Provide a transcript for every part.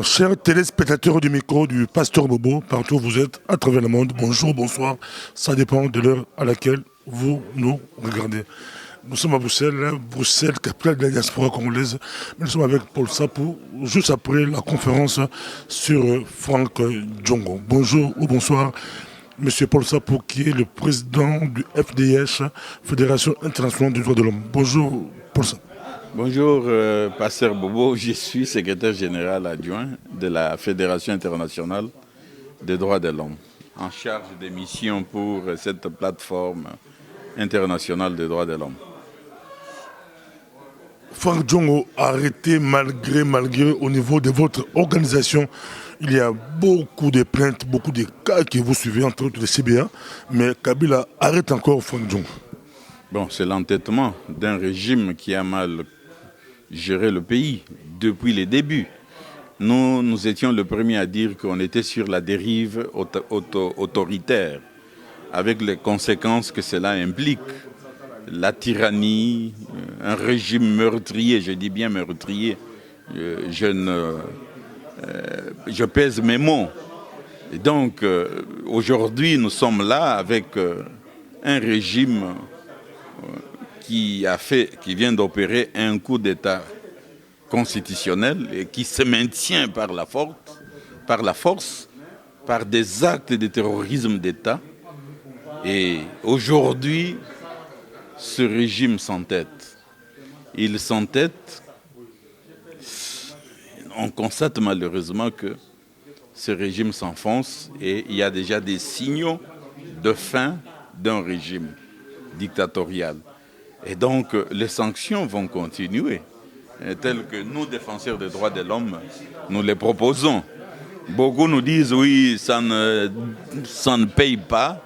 Chers téléspectateurs du micro du Pasteur Bobo, partout où vous êtes, à travers le monde, bonjour, bonsoir, ça dépend de l'heure à laquelle vous nous regardez. Nous sommes à Bruxelles, Bruxelles, capitale de la diaspora congolaise. Nous sommes avec Paul Sapou, juste après la conférence sur Franck Djongo. Bonjour ou bonsoir, Monsieur Paul Sapou, qui est le président du FDH, Fédération internationale des droits de l'homme. Bonjour, Paul Sapou. Bonjour, Pasteur Bobo. Je suis secrétaire général adjoint de la Fédération internationale des droits de l'homme, en charge des missions pour cette plateforme internationale des droits de l'homme. Franck Djongo arrêté malgré au niveau de votre organisation. Il y a beaucoup de plaintes, beaucoup de cas que vous suivez, entre autres le CBA, mais Kabila arrête encore Franck Djongo. Bon, c'est l'entêtement d'un régime qui a mal géré le pays depuis les débuts. Nous étions le premier à dire qu'on était sur la dérive autoritaire, avec les conséquences que cela implique. La tyrannie, un régime meurtrier, je dis bien meurtrier, je pèse mes mots. Et donc, aujourd'hui, nous sommes là avec un régime qui vient d'opérer un coup d'État constitutionnel et qui se maintient par la force, par des actes de terrorisme d'État. Et aujourd'hui, ce régime s'entête. Il s'entête. On constate malheureusement que ce régime s'enfonce et il y a déjà des signaux de fin d'un régime dictatorial. Et donc, les sanctions vont continuer, telles que nous, défenseurs des droits de l'homme, nous les proposons. Beaucoup nous disent, oui, ça ne paye pas.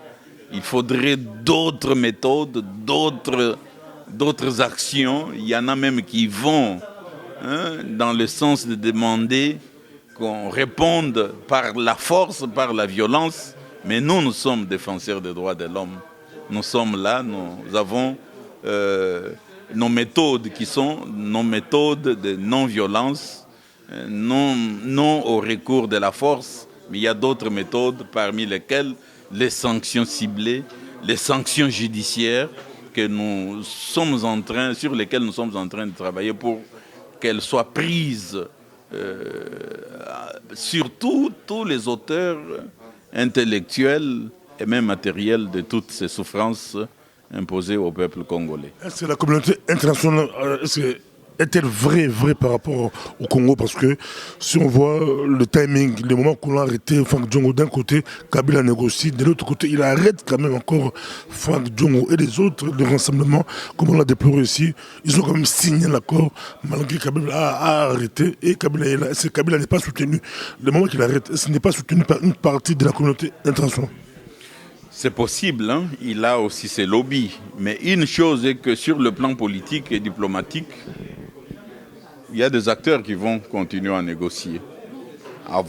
Il faudrait d'autres méthodes, d'autres actions. Il y en a même qui vont dans le sens de demander qu'on réponde par la force, par la violence. Mais nous sommes défenseurs des droits de l'homme. Nous sommes là, nous avons nos méthodes qui sont nos méthodes de non-violence, non au recours de la force, mais il y a d'autres méthodes parmi lesquelles les sanctions ciblées, les sanctions judiciaires sur lesquelles nous sommes en train de travailler pour qu'elles soient prises sur tous les auteurs intellectuels et même matériels de toutes ces souffrances imposées au peuple congolais. Est-ce que la communauté internationale est-elle vraie par rapport au Congo? Parce que si on voit le timing, le moment qu'on a arrêté Franck Djongo d'un côté, Kabila négocie, de l'autre côté, il arrête quand même encore Franck Djongo et les autres, le rassemblement, comme on l'a déploré ici, ils ont quand même signé l'accord malgré Kabila a arrêté et Kabila est là. Est-ce que Kabila n'est pas soutenu? Le moment qu'il arrête, ce n'est pas soutenu par une partie de la communauté internationale? C'est possible, hein? Il a aussi ses lobbies. Mais une chose est que sur le plan politique et diplomatique, il y a des acteurs qui vont continuer à négocier, à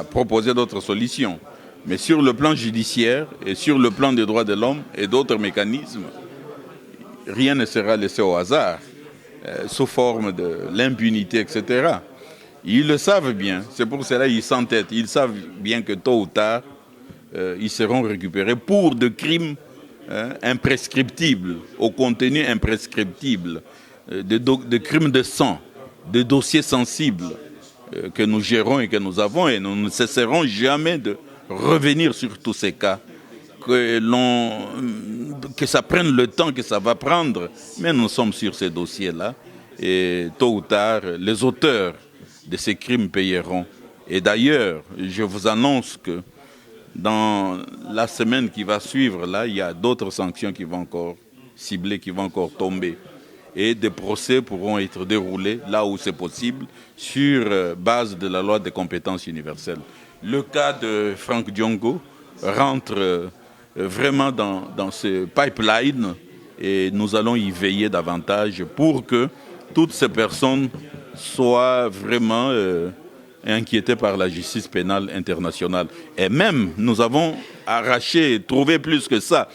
proposer d'autres solutions. Mais sur le plan judiciaire et sur le plan des droits de l'homme et d'autres mécanismes, rien ne sera laissé au hasard, sous forme de l'impunité, etc. Ils le savent bien, c'est pour cela qu'ils s'entêtent. Ils savent bien que tôt ou tard, ils seront récupérés pour des crimes imprescriptibles, au contenu imprescriptible, de crimes de sang, de dossiers sensibles que nous gérons et que nous avons, et nous ne cesserons jamais de revenir sur tous ces cas, que ça prenne le temps que ça va prendre, mais nous sommes sur ces dossiers-là, et tôt ou tard, les auteurs de ces crimes payeront. Et d'ailleurs, je vous annonce que dans la semaine qui va suivre, là, il y a d'autres sanctions qui vont encore cibler, qui vont encore tomber. Et des procès pourront être déroulés, là où c'est possible, sur base de la loi des compétences universelles. Le cas de Franck Djongo rentre vraiment dans ce pipeline et nous allons y veiller davantage pour que toutes ces personnes soient vraiment inquiétés par la justice pénale internationale. Et même, nous avons arraché, trouvé plus que ça,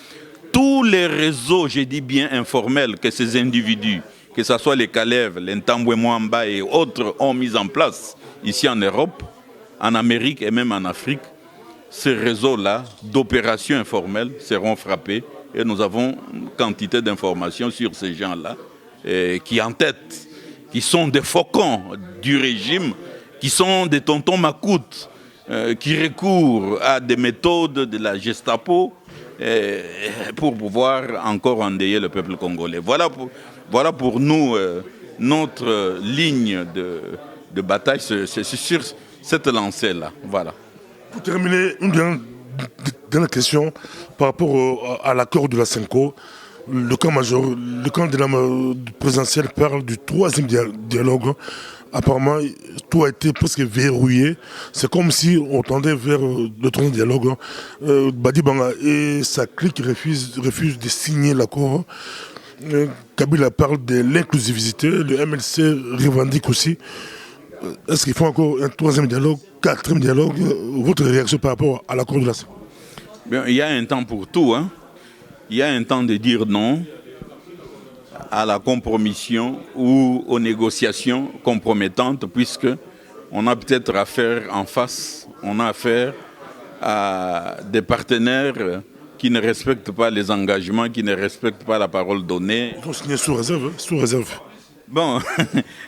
tous les réseaux, je dis bien informels, que ces individus, que ce soit les Kalev, les Ntambwe Mwamba et autres, ont mis en place ici en Europe, en Amérique et même en Afrique, ces réseaux-là d'opérations informelles seront frappés. Et nous avons une quantité d'informations sur ces gens-là qui en tête, qui sont des faucons du régime, qui sont des tontons macoutes, qui recourent à des méthodes de la Gestapo pour pouvoir encore endeuiller le peuple congolais. Voilà pour nous notre ligne de bataille, c'est sur cette lancée-là. Voilà. Pour terminer, une dernière question par rapport à l'accord de la CENCO. Le camp de la présidentielle parle du troisième dialogue. Apparemment, tout a été presque verrouillé. C'est comme si on tendait vers le troisième dialogue. Badi Banga et sa clique refusent de signer l'accord. Kabila parle de l'inclusivité. Le MLC revendique aussi. Est-ce qu'il faut encore un troisième dialogue, quatrième dialogue? Votre réaction par rapport à l'accord de la CENCO? Il y a un temps pour tout, hein. Il y a un temps de dire non à la compromission ou aux négociations compromettantes, puisque on a peut-être affaire en face, on a affaire à des partenaires qui ne respectent pas les engagements, qui ne respectent pas la parole donnée. Ils ont signé sous réserve, sous réserve. Bon,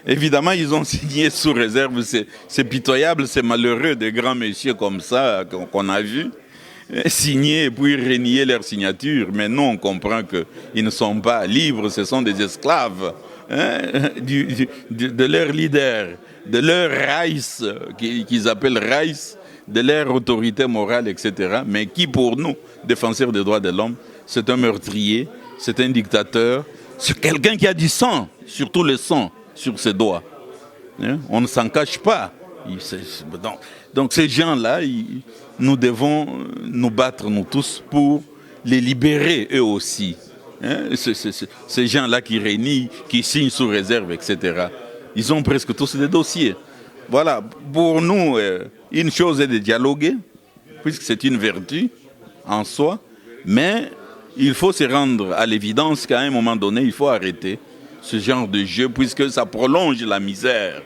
évidemment, ils ont signé sous réserve. C'est pitoyable, c'est malheureux, des grands messieurs comme ça qu'on a vus signer et puis renier leur signature. Mais nous, on comprend qu'ils ne sont pas libres, ce sont des esclaves de leur leader, de leur raïs, qu'ils appellent raïs, de leur autorité morale, etc. Mais qui, pour nous, défenseurs des droits de l'homme, c'est un meurtrier, c'est un dictateur, c'est quelqu'un qui a du sang, surtout le sang, sur ses doigts. On ne s'en cache pas. Donc ces gens-là, nous devons nous battre, nous tous, pour les libérer eux aussi. Ces gens-là qui réunissent, qui signent sous réserve, etc. Ils ont presque tous des dossiers. Voilà, pour nous, une chose est de dialoguer, puisque c'est une vertu en soi, mais il faut se rendre à l'évidence qu'à un moment donné, il faut arrêter ce genre de jeu, puisque ça prolonge la misère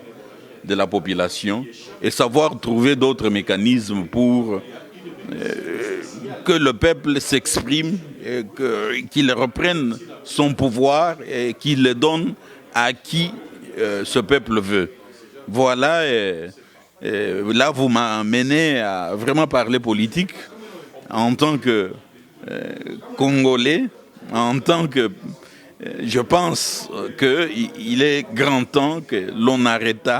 de la population, et savoir trouver d'autres mécanismes pour que le peuple s'exprime, qu'il reprenne son pouvoir et qu'il le donne à qui ce peuple veut. Voilà, là vous m'amenez à vraiment parler politique en tant que Congolais, en tant que... je pense qu'il est grand temps que l'on arrête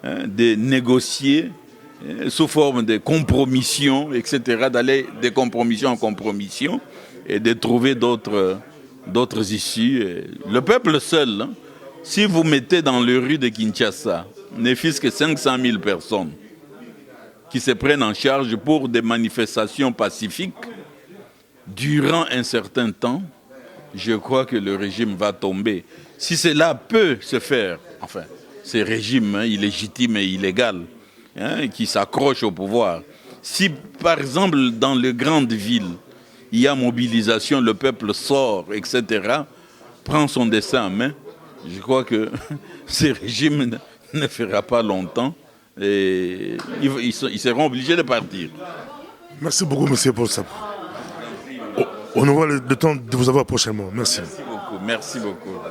de négocier sous forme de compromission, etc., d'aller de compromission en compromission et de trouver d'autres issues. Le peuple seul, hein, si vous mettez dans les rues de Kinshasa, ne fût-ce que 500 000 personnes qui se prennent en charge pour des manifestations pacifiques, durant un certain temps, je crois que le régime va tomber. Si cela peut se faire, enfin, ces régimes illégitimes et illégaux qui s'accrochent au pouvoir, si par exemple dans les grandes villes, il y a mobilisation, le peuple sort, etc., prend son destin en main, je crois que ce régime ne fera pas longtemps et ils seront obligés de partir. Merci beaucoup, monsieur, pour ça. On aura le temps de vous avoir prochainement. Merci. Merci beaucoup. Merci beaucoup.